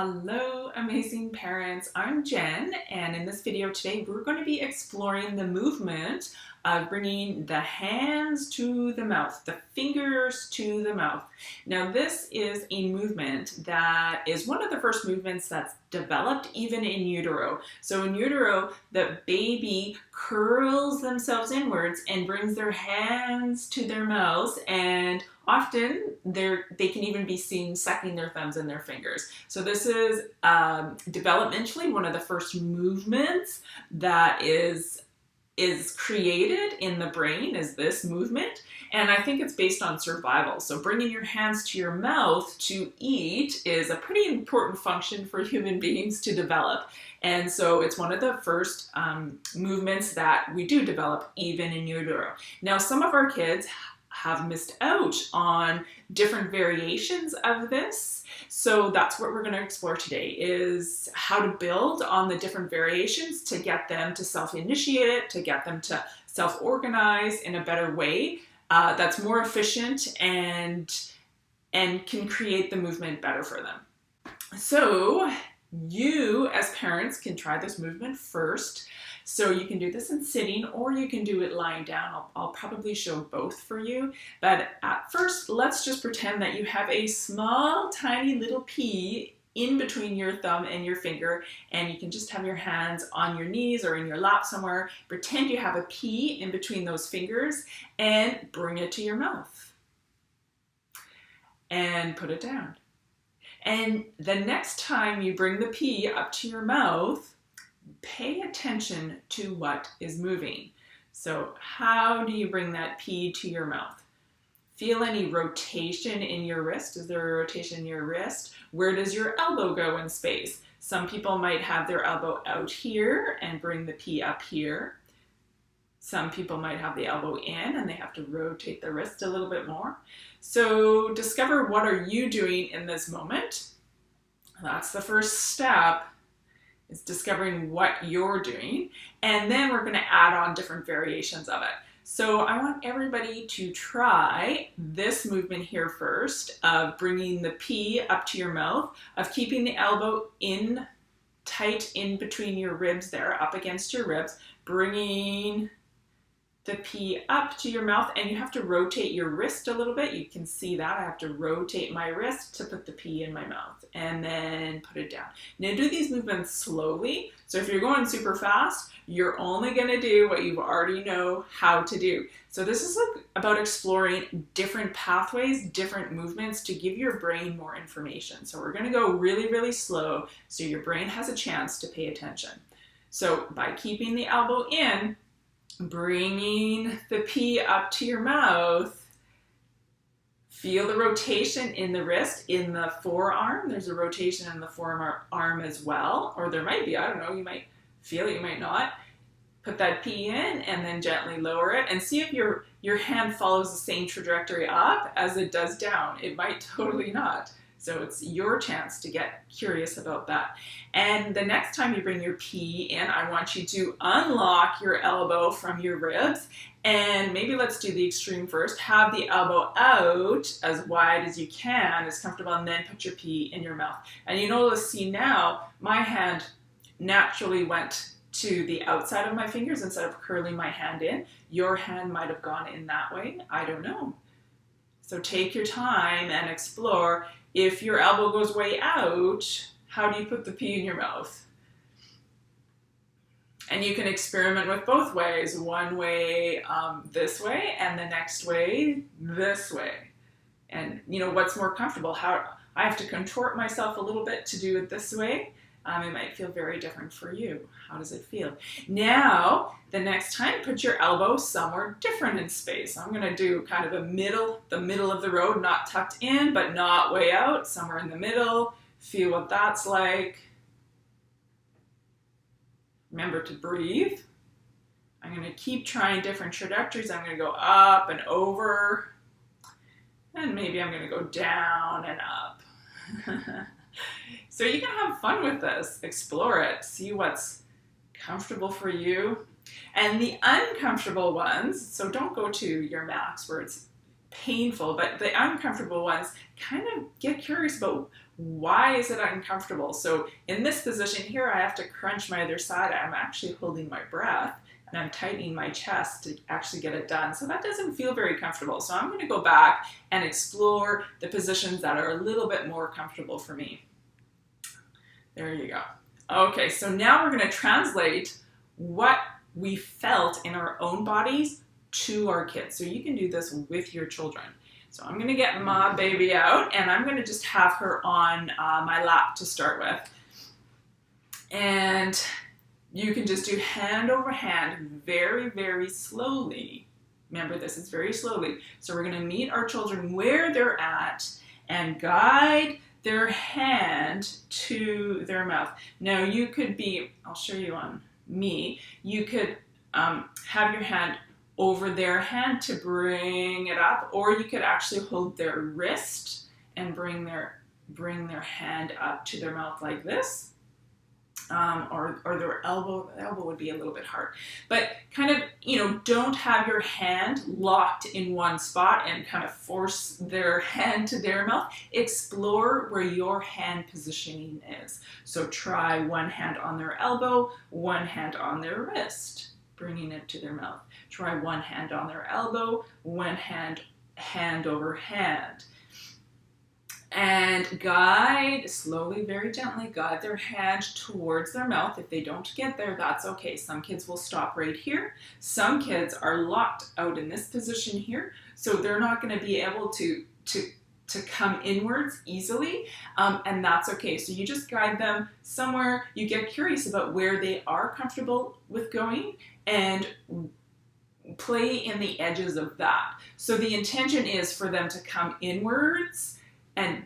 Hello, amazing parents. I'm Jen, and in this video today, we're going to be exploring the movement of bringing the hands to the mouth, the fingers to the mouth. Now, this is a movement that is one of the first movements that's developed even in utero. So in utero, the baby curls themselves inwards and brings their hands to their mouths, and often they can even be seen sucking their thumbs and their fingers. So this is developmentally one of the first movements that is created in the brain, is this movement. And I think it's based on survival. So bringing your hands to your mouth to eat is a pretty important function for human beings to develop. And so it's one of the first movements that we do develop even in utero. Now, some of our kids have missed out on different variations of this. So that's what we're going to explore today, is how to build on the different variations to get them to self-initiate it, to get them to self-organize in a better way that's more efficient and can create the movement better for them. So you as parents can try this movement first. So you can do this in sitting or you can do it lying down. I'll probably show both for you. But at first, let's just pretend that you have a small, tiny little pea in between your thumb and your finger, and you can just have your hands on your knees or in your lap somewhere. Pretend you have a pea in between those fingers and bring it to your mouth. And put it down. And the next time you bring the pea up to your mouth, pay attention to what is moving. So how do you bring that pea to your mouth? Feel any rotation in your wrist? Is there a rotation in your wrist? Where does your elbow go in space? Some people might have their elbow out here and bring the pea up here. Some people might have the elbow in and they have to rotate the wrist a little bit more. So discover, what are you doing in this moment? That's the first step, is discovering what you're doing. And then we're going to add on different variations of it. So I want everybody to try this movement here first, of bringing the pea up to your mouth, of keeping the elbow in tight in between your ribs there, up against your ribs, bringing the pea up to your mouth, and you have to rotate your wrist a little bit. You can see that I have to rotate my wrist to put the pea in my mouth and then put it down. Now do these movements slowly. So if you're going super fast, you're only going to do what you already know how to do. So this is about exploring different pathways, different movements to give your brain more information. So we're going to go really, really slow so your brain has a chance to pay attention. So by keeping the elbow in, bringing the pea up to your mouth, feel the rotation in the wrist, in the forearm. There's a rotation in the forearm as well, or there might be, I don't know, you might feel it, you might not. Put that pea in and then gently lower it, and see if your hand follows the same trajectory up as it does down. It might totally not. So it's your chance to get curious about that. And the next time you bring your pea in, I want you to unlock your elbow from your ribs. And maybe let's do the extreme first. Have the elbow out as wide as you can, as comfortable, and then put your pea in your mouth. And you'll see now, my hand naturally went to the outside of my fingers instead of curling my hand in. Your hand might have gone in that way. I don't know. So take your time and explore. If your elbow goes way out, how do you put the pea in your mouth? And you can experiment with both ways. One way this way, and the next way this way. And what's more comfortable? How I have to contort myself a little bit to do it this way. It might feel very different for you. How does it feel? Now, the next time, put your elbow somewhere different in space. I'm going to do kind of the middle of the road, not tucked in, but not way out, somewhere in the middle. Feel what that's like. Remember to breathe. I'm going to keep trying different trajectories. I'm going to go up and over, and maybe I'm going to go down and up. So you can have fun with this, explore it, see what's comfortable for you. And the uncomfortable ones, so don't go to your max where it's painful, but the uncomfortable ones, kind of get curious about Why is it uncomfortable? So in this position here, I have to crunch my other side. I'm actually holding my breath and I'm tightening my chest to actually get it done. So that doesn't feel very comfortable. So I'm going to go back and explore the positions that are a little bit more comfortable for me. There you go. Okay, so now we're going to translate what we felt in our own bodies to our kids. So you can do this with your children. So I'm going to get my baby out and I'm going to just have her on my lap to start with. And you can just do hand over hand very, very slowly. Remember, this is very slowly. So we're going to meet our children where they're at and guide their hand to their mouth. Now you could be, I'll show you on me, you could have your hand over their hand to bring it up, or you could actually hold their wrist and bring their hand up to their mouth like this, or their elbow. The elbow would be a little bit hard, but kind of, don't have your hand locked in one spot and kind of force their hand to their mouth. Explore where your hand positioning is. So try one hand on their elbow, one hand on their wrist, bringing it to their mouth. Try one hand on their elbow, one hand over hand. And guide, slowly, very gently, guide their hand towards their mouth. If they don't get there, that's okay. Some kids will stop right here. Some kids are locked out in this position here, so they're not going to be able to come inwards easily, and that's okay. So you just guide them somewhere. You get curious about where they are comfortable with going and play in the edges of that. So the intention is for them to come inwards and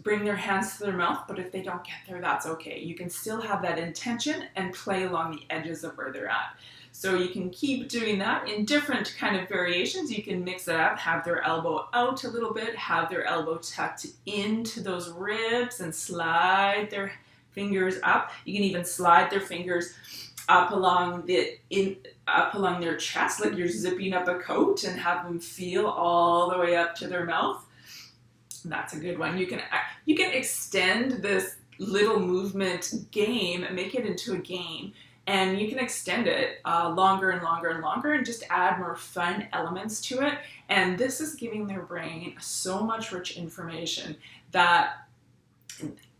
bring their hands to their mouth, but if they don't get there, that's okay. You can still have that intention and play along the edges of where they're at. So you can keep doing that in different kind of variations. You can mix it up, have their elbow out a little bit, have their elbow tucked into those ribs and slide their fingers up. You can even slide their fingers up along their chest, like you're zipping up a coat, and have them feel all the way up to their mouth. That's a good one. You can extend this little movement game and make it into a game, and you can extend it longer and longer and longer, and just add more fun elements to it. And this is giving their brain so much rich information that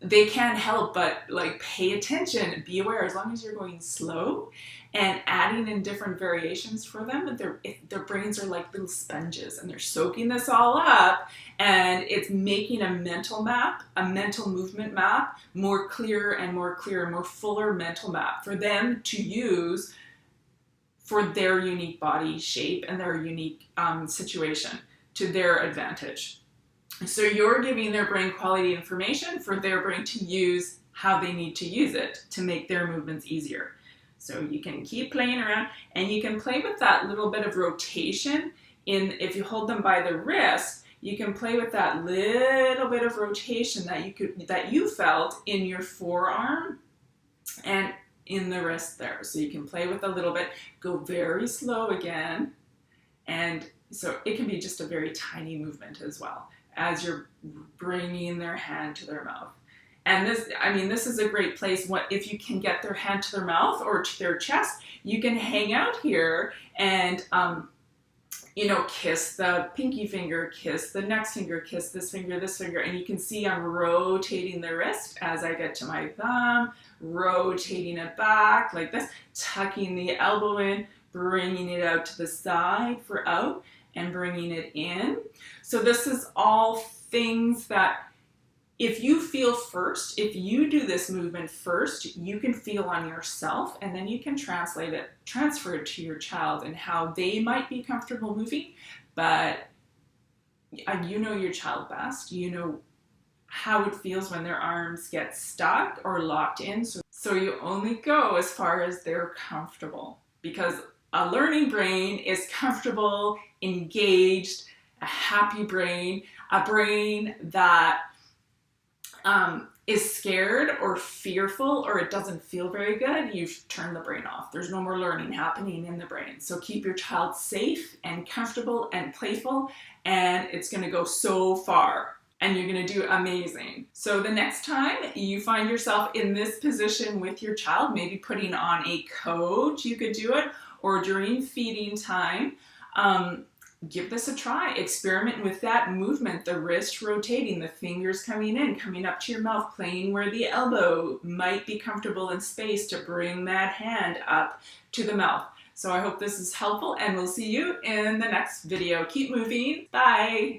they can't help but pay attention, be aware. As long as you're going slow and adding in different variations for them, their brains are like little sponges, and they're soaking this all up, and it's making a mental map, a mental movement map, more clear and more clear, more fuller mental map for them to use for their unique body shape and their unique situation to their advantage. So you're giving their brain quality information for their brain to use how they need to use it to make their movements easier. So you can keep playing around, and you can play with that little bit of rotation. If you hold them by the wrist, you can play with that little bit of rotation that you felt in your forearm and in the wrist there. So you can play with a little bit, go very slow again, and so it can be just a very tiny movement as well, as you're bringing their hand to their mouth. And this is a great place. If you can get their hand to their mouth or to their chest, you can hang out here and, kiss the pinky finger, kiss the next finger, kiss this finger, and you can see I'm rotating the wrist as I get to my thumb, rotating it back like this, tucking the elbow in, bringing it out to the side for out, and bringing it in. So this is all things that if you you do this movement first, you can feel on yourself, and then you can transfer it to your child and how they might be comfortable moving. But you know your child best. You know how it feels when their arms get stuck or locked in. So you only go as far as they're comfortable, because a learning brain is comfortable, engaged, a happy brain, a brain that is scared or fearful or it doesn't feel very good, you've turned the brain off. There's no more learning happening in the brain. So keep your child safe and comfortable and playful, and it's going to go so far. and you're going to do amazing. So the next time you find yourself in this position with your child, maybe putting on a coat, you could do it, or during feeding time, give this a try. Experiment with that movement, the wrist rotating, the fingers coming in, coming up to your mouth, playing where the elbow might be comfortable in space to bring that hand up to the mouth. So I hope this is helpful, and we'll see you in the next video. Keep moving. Bye.